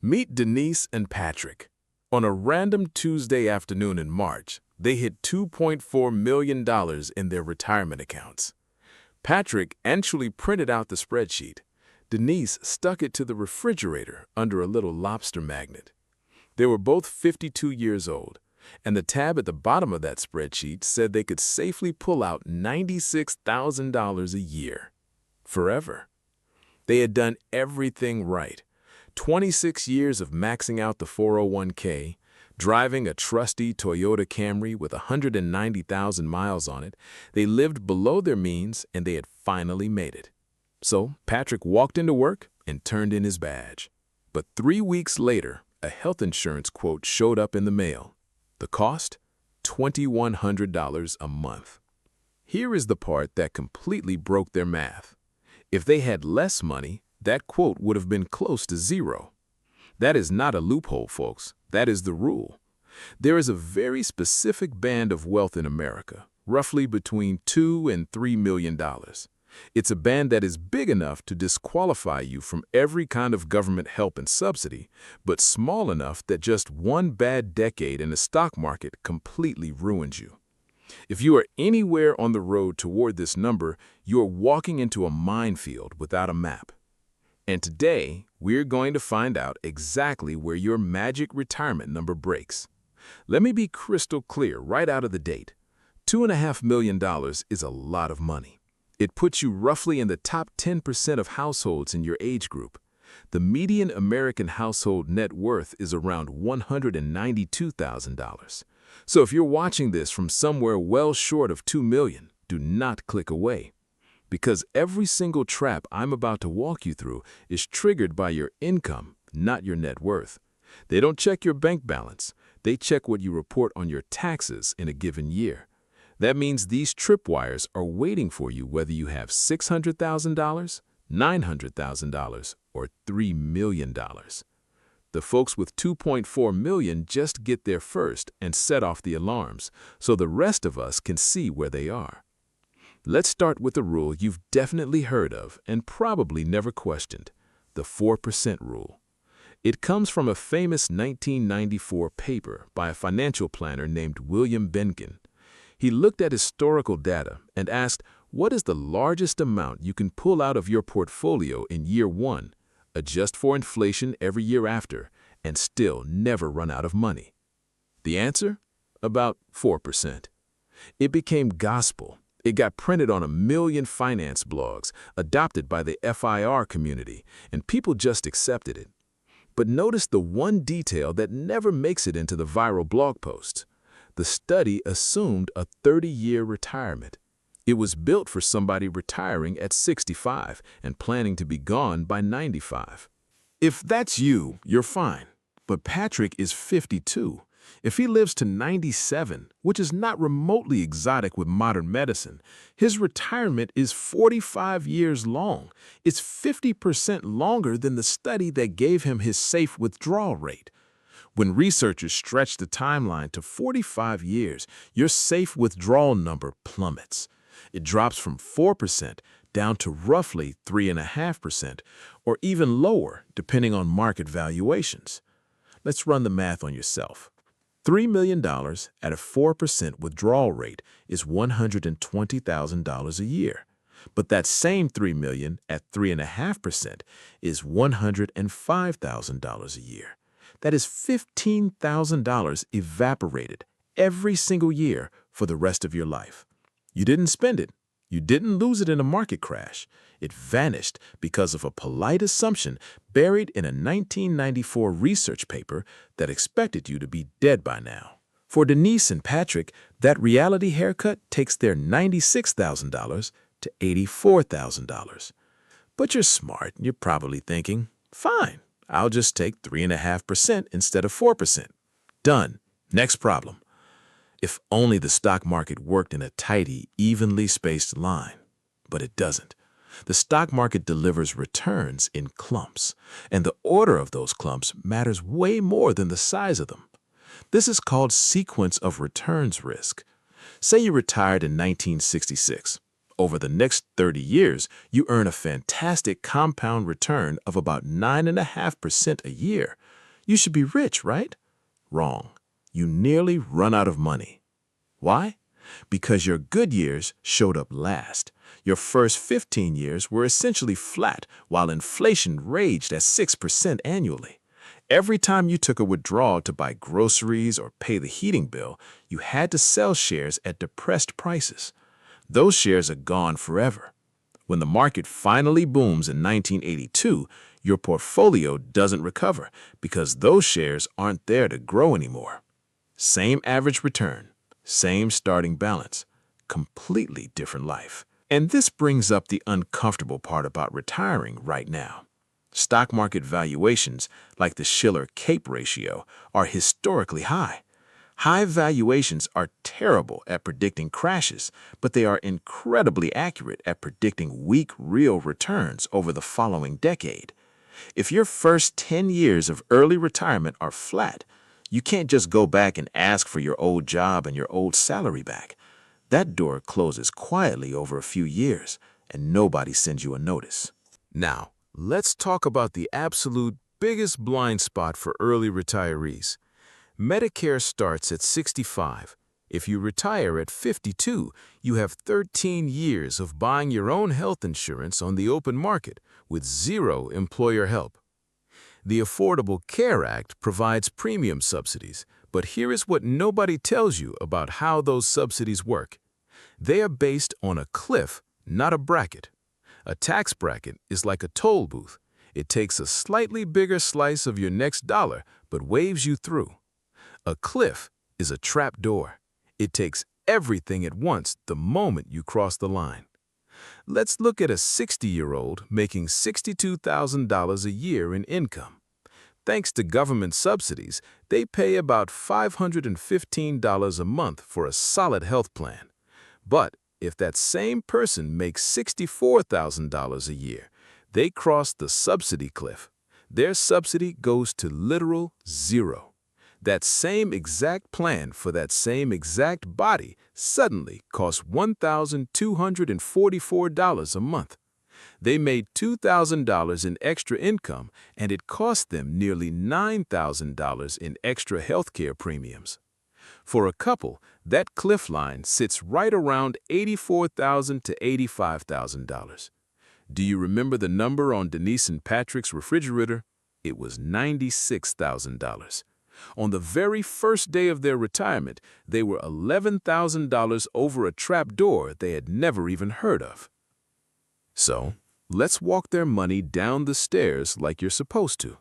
Meet Denise and Patrick. On a random Tuesday afternoon in March, they hit $2.4 million in their retirement accounts. Patrick actually printed out the spreadsheet. Denise stuck it to the refrigerator under a little lobster magnet. They were both 52 years old, and the tab at the bottom of that spreadsheet said they could safely pull out $96,000 a year. Forever. They had done everything right. 26 years of maxing out the 401k, driving a trusty Toyota Camry with 190,000 miles on it. They lived below their means, and they had finally made it. So Patrick walked into work and turned in his badge. But 3 weeks later, a health insurance quote showed up in the mail. The cost? $2,100 a month. Here is the part that completely broke their math. If they had less money, that quote would have been close to zero. That is not a loophole, folks. That is the rule. There is a very specific band of wealth in America, roughly between $2 and $3 million. It's a band that is big enough to disqualify you from every kind of government help and subsidy, but small enough that just one bad decade in the stock market completely ruins you. If you are anywhere on the road toward this number, you are walking into a minefield without a map. And today, we're going to find out exactly where your magic retirement number breaks. Let me be crystal clear right out of the gate. $2.5 million is a lot of money. It puts you roughly in the top 10% of households in your age group. The median American household net worth is around $192,000. So if you're watching this from somewhere well short of $2 million, do not click away. Because every single trap I'm about to walk you through is triggered by your income, not your net worth. They don't check your bank balance. They check what you report on your taxes in a given year. That means these tripwires are waiting for you whether you have $600,000, $900,000, or $3 million. The folks with $2.4 million just get there first and set off the alarms, so the rest of us can see where they are. Let's start with a rule you've definitely heard of and probably never questioned, the 4% rule. It comes from a famous 1994 paper by a financial planner named William Bengen. He looked at historical data and asked, what is the largest amount you can pull out of your portfolio in year one, adjust for inflation every year after, and still never run out of money? The answer? About 4%. It became gospel. It got printed on 1 million finance blogs, adopted by the FIR community, and people just accepted it. But notice the one detail that never makes it into the viral blog posts. The study assumed a 30-year retirement. It was built for somebody retiring at 65 and planning to be gone by 95. If that's you, you're fine. But Patrick is 52. If he lives to 97, which is not remotely exotic with modern medicine, his retirement is 45 years long. It's 50% longer than the study that gave him his safe withdrawal rate. When researchers stretch the timeline to 45 years, your safe withdrawal number plummets. It drops from 4% down to roughly 3.5%, or even lower depending on market valuations. Let's run the math on yourself. $3 million at a 4% withdrawal rate is $120,000 a year. But that same $3 million at 3.5% is $105,000 a year. That is $15,000 evaporated every single year for the rest of your life. You didn't spend it. You didn't lose it in a market crash. It vanished because of a polite assumption buried in a 1994 research paper that expected you to be dead by now. For Denise and Patrick, that reality haircut takes their $96,000 to $84,000. But you're smart. You're probably thinking, fine, I'll just take 3.5% instead of 4%. Done. Next problem. If only the stock market worked in a tidy, evenly spaced line. But it doesn't. The stock market delivers returns in clumps, and the order of those clumps matters way more than the size of them. This is called sequence of returns risk. Say you retired in 1966. Over the next 30 years, you earn a fantastic compound return of about 9.5% a year. You should be rich, right? Wrong. You nearly run out of money. Why? Because your good years showed up last. Your first 15 years were essentially flat while inflation raged at 6% annually. Every time you took a withdrawal to buy groceries or pay the heating bill, you had to sell shares at depressed prices. Those shares are gone forever. When the market finally booms in 1982, your portfolio doesn't recover because those shares aren't there to grow anymore. Same average return, same starting balance, completely different life. And this brings up the uncomfortable part about retiring right now. Stock market valuations, like the Shiller-Cape ratio, are historically high. High valuations are terrible at predicting crashes, but they are incredibly accurate at predicting weak real returns over the following decade. If your first 10 years of early retirement are flat, you can't just go back and ask for your old job and your old salary back. That door closes quietly over a few years, and nobody sends you a notice. Now, let's talk about the absolute biggest blind spot for early retirees. Medicare starts at 65. If you retire at 52, you have 13 years of buying your own health insurance on the open market with zero employer help. The Affordable Care Act provides premium subsidies, but here is what nobody tells you about how those subsidies work. They are based on a cliff, not a bracket. A tax bracket is like a toll booth. It takes a slightly bigger slice of your next dollar, but waves you through. A cliff is a trap door. It takes everything at once the moment you cross the line. Let's look at a 60-year-old making $62,000 a year in income. Thanks to government subsidies, they pay about $515 a month for a solid health plan. But if that same person makes $64,000 a year, they cross the subsidy cliff. Their subsidy goes to literal zero. That same exact plan for that same exact body suddenly costs $1,244 a month. They made $2,000 in extra income, and it cost them nearly $9,000 in extra healthcare premiums. For a couple, that cliff line sits right around $84,000 to $85,000. Do you remember the number on Denise and Patrick's refrigerator? It was $96,000. On the very first day of their retirement, they were $11,000 over a trap door they had never even heard of. So, let's walk their money down the stairs like you're supposed to.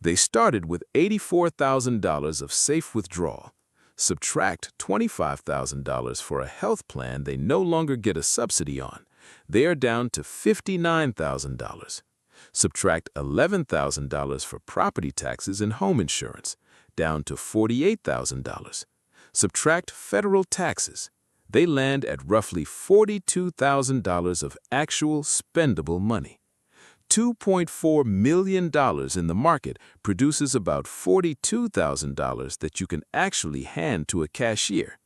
They started with $84,000 of safe withdrawal. Subtract $25,000 for a health plan they no longer get a subsidy on. They are down to $59,000. Subtract $11,000 for property taxes and home insurance, down to $48,000. Subtract federal taxes. They land at roughly $42,000 of actual spendable money. $2.4 million in the market produces about $42,000 that you can actually hand to a cashier.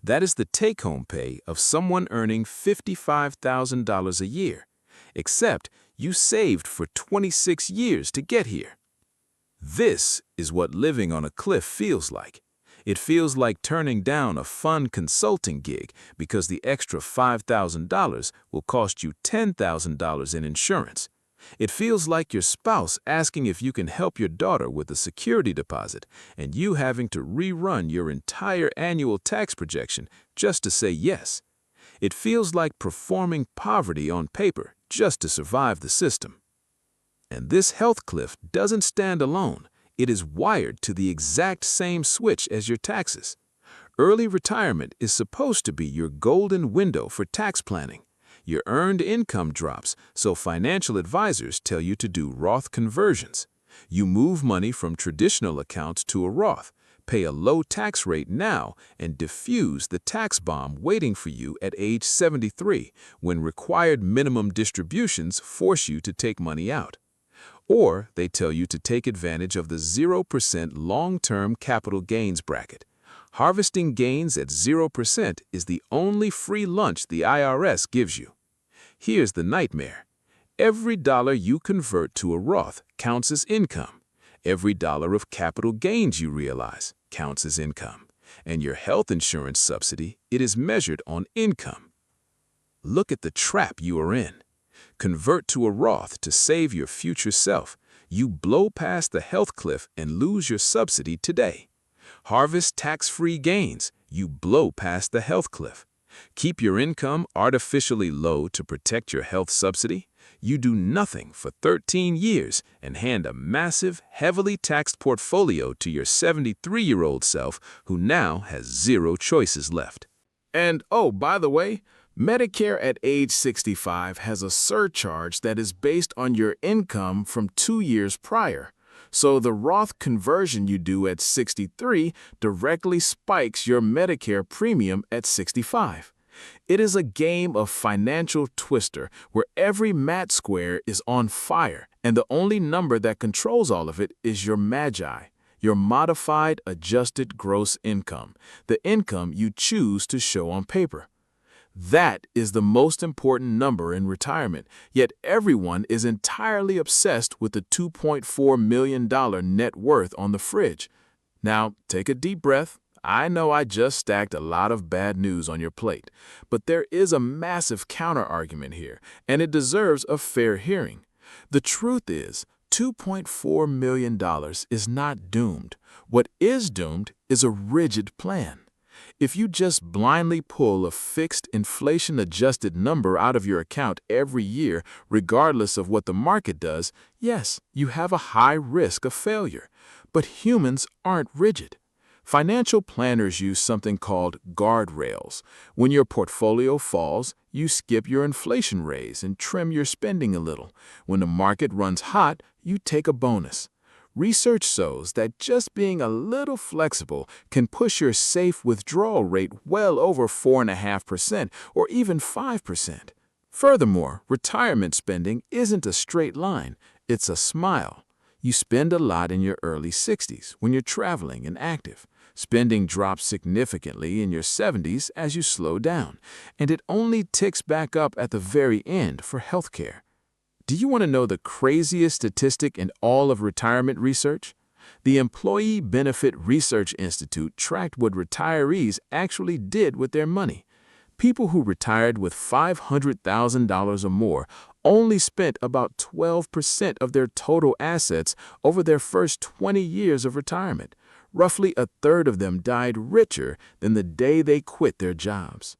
That is the take-home pay of someone earning $55,000 a year, except you saved for 26 years to get here. This is what living on a cliff feels like. It feels like turning down a fun consulting gig because the extra $5,000 will cost you $10,000 in insurance. It feels like your spouse asking if you can help your daughter with a security deposit and you having to rerun your entire annual tax projection just to say yes. It feels like performing poverty on paper just to survive the system. And this health cliff doesn't stand alone. It is wired to the exact same switch as your taxes. Early retirement is supposed to be your golden window for tax planning. Your earned income drops, so financial advisors tell you to do Roth conversions. You move money from traditional accounts to a Roth, pay a low tax rate now, and defuse the tax bomb waiting for you at age 73 when required minimum distributions force you to take money out. Or they tell you to take advantage of the 0% long-term capital gains bracket. Harvesting gains at 0% is the only free lunch the IRS gives you. Here's the nightmare. Every dollar you convert to a Roth counts as income. Every dollar of capital gains you realize counts as income. And your health insurance subsidy, it is measured on income. Look at the trap you are in. Convert to a Roth to save your future self. You blow past the health cliff and lose your subsidy today. Harvest tax-free gains. You blow past the health cliff. Keep your income artificially low to protect your health subsidy. You do nothing for 13 years and hand a massive, heavily taxed portfolio to your 73-year-old self who now has zero choices left. And, oh, by the way, Medicare at age 65 has a surcharge that is based on your income from 2 years prior. So the Roth conversion you do at 63 directly spikes your Medicare premium at 65. It is a game of financial twister where every mat square is on fire, and the only number that controls all of it is your MAGI, your modified adjusted gross income, the income you choose to show on paper. That is the most important number in retirement, yet everyone is entirely obsessed with the $2.4 million net worth on the fridge. Now, take a deep breath. I know I just stacked a lot of bad news on your plate, but there is a massive counter-argument here, and it deserves a fair hearing. The truth is, $2.4 million is not doomed. What is doomed is a rigid plan. If you just blindly pull a fixed inflation-adjusted number out of your account every year, regardless of what the market does, yes, you have a high risk of failure. But humans aren't rigid. Financial planners use something called guardrails. When your portfolio falls, you skip your inflation raise and trim your spending a little. When the market runs hot, you take a bonus. Research shows that just being a little flexible can push your safe withdrawal rate well over 4.5% or even 5%. Furthermore, retirement spending isn't a straight line, it's a smile. You spend a lot in your early 60s when you're traveling and active. Spending drops significantly in your 70s as you slow down, and it only ticks back up at the very end for healthcare. Do you want to know the craziest statistic in all of retirement research? The Employee Benefit Research Institute tracked what retirees actually did with their money. People who retired with $500,000 or more only spent about 12% of their total assets over their first 20 years of retirement. Roughly a third of them died richer than the day they quit their jobs.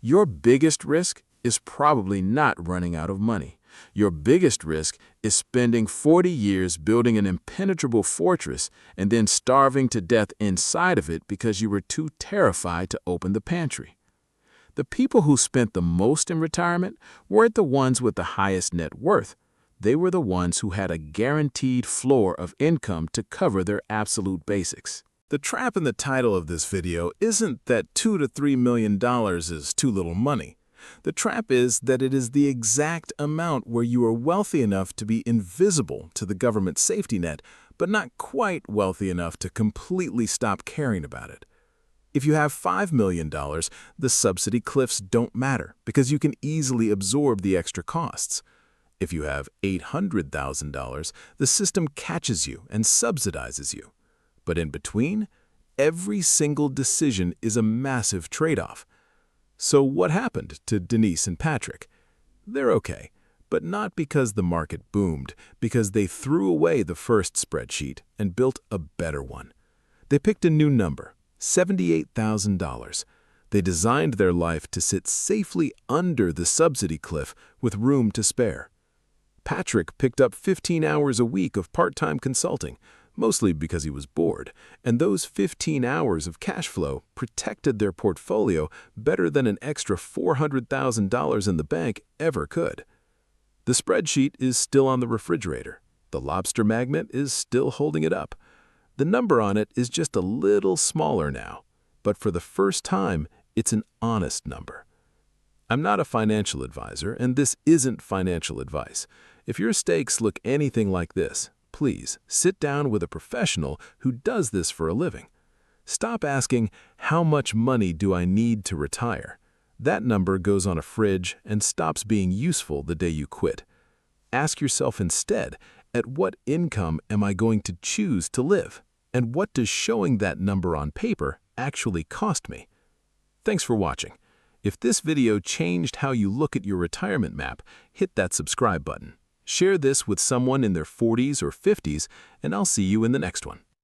Your biggest risk is probably not running out of money. Your biggest risk is spending 40 years building an impenetrable fortress and then starving to death inside of it because you were too terrified to open the pantry. The people who spent the most in retirement weren't the ones with the highest net worth. They were the ones who had a guaranteed floor of income to cover their absolute basics. The trap in the title of this video isn't that $2 to $3 million is too little money. The trap is that it is the exact amount where you are wealthy enough to be invisible to the government safety net, but not quite wealthy enough to completely stop caring about it. If you have $5 million, the subsidy cliffs don't matter because you can easily absorb the extra costs. If you have $800,000, the system catches you and subsidizes you. But in between, every single decision is a massive trade-off. So what happened to Denise and Patrick? They're okay, but not because the market boomed, because they threw away the first spreadsheet and built a better one. They picked a new number, $78,000. They designed their life to sit safely under the subsidy cliff with room to spare. Patrick picked up 15 hours a week of part-time consulting, mostly because he was bored, and those 15 hours of cash flow protected their portfolio better than an extra $400,000 in the bank ever could. The spreadsheet is still on the refrigerator. The lobster magnet is still holding it up. The number on it is just a little smaller now, but for the first time, it's an honest number. I'm not a financial advisor, and this isn't financial advice. If your stakes look anything like this, please sit down with a professional who does this for a living. Stop asking, how much money do I need to retire? That number goes on a fridge and stops being useful the day you quit. Ask yourself instead, at what income am I going to choose to live? And what does showing that number on paper actually cost me? Thanks for watching. If this video changed how you look at your retirement map, hit that subscribe button. Share this with someone in their 40s or 50s, and I'll see you in the next one.